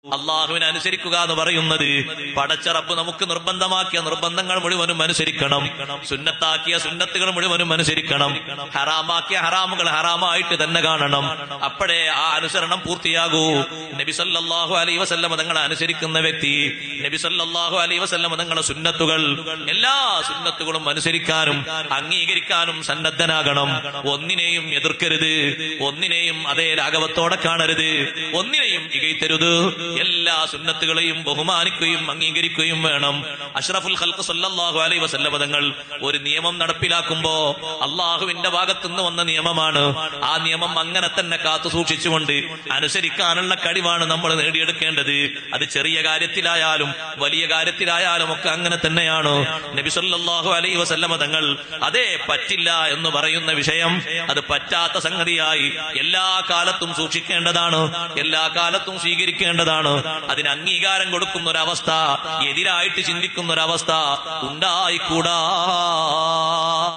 അള്ളാഹുവിനെ അനുസരിക്കുക എന്ന് പറയുന്നത് പടച്ച റബ്ബ് നമുക്ക് നിർബന്ധമാക്കിയ നിർബന്ധങ്ങൾ മുഴുവനും അനുസരിക്കണം, സുന്നത്താക്കിയ സുന്നത്തുകൾ മുഴുവനും അനുസരിക്കണം, ഹറാമാക്കിയ ഹറാമുകൾ ഹറാമായിട്ട് തന്നെ കാണണം. അപ്പോഴേ ആ അനുസരണം പൂർത്തിയാകൂ. നബി സല്ലല്ലാഹു അലൈഹി വസല്ലം തങ്ങളെ അനുസരിക്കുന്ന വ്യക്തി നബി സല്ലല്ലാഹു അലൈഹി വസല്ലം തങ്ങളുടെ സുന്നത്തുകൾ എല്ലാ സുന്നത്തുകളും അനുസരിക്കാനും അംഗീകരിക്കാനും സന്നദ്ധനാകണം. ഒന്നിനെയും എതിർക്കരുത്, ഒന്നിനെയും അതേ രാഘവത്തോടെ കാണരുത്, ഒന്നിനെയും ഇകഴ്ത്തരുത്. എല്ലാ സുന്നത്തുകളെയും ബഹുമാനിക്കുകയും അംഗീകരിക്കുകയും വേണം. അഷ്റഫുൽ ഖൽഖ് സല്ലല്ലാഹു അലൈഹി വസല്ലം തങ്ങൾ ഒരു നിയമം നടപ്പിലാക്കുമ്പോ അള്ളാഹുവിന്റെ ഭാഗത്തുനിന്ന് വന്ന നിയമമാണ്. ആ നിയമം അങ്ങനെ തന്നെ കാത്തു സൂക്ഷിച്ചുകൊണ്ട് അനുസരിക്കാനുള്ള കഴിവാണ് നമ്മൾ നേടിയെടുക്കേണ്ടത്. അത് ചെറിയ കാര്യത്തിലായാലും വലിയ കാര്യത്തിലായാലും ഒക്കെ അങ്ങനെ തന്നെയാണ്. നബി സല്ലല്ലാഹു അലൈഹി വസല്ലം തങ്ങൾ അതേ പറ്റില്ല എന്ന് പറയുന്ന വിഷയം അത് പറ്റാത്ത സംഗതിയായി എല്ലാ കാലത്തും സൂക്ഷിക്കേണ്ടതാണ്, എല്ലാ കാലത്തും സ്വീകരിക്കേണ്ടതാണ്. അതിന് അംഗീകാരം കൊടുക്കുന്ന ഒരവസ്ഥ, എതിരായിട്ട് ചിന്തിക്കുന്ന ഒരവസ്ഥ ഉണ്ടായിക്കൂടാ.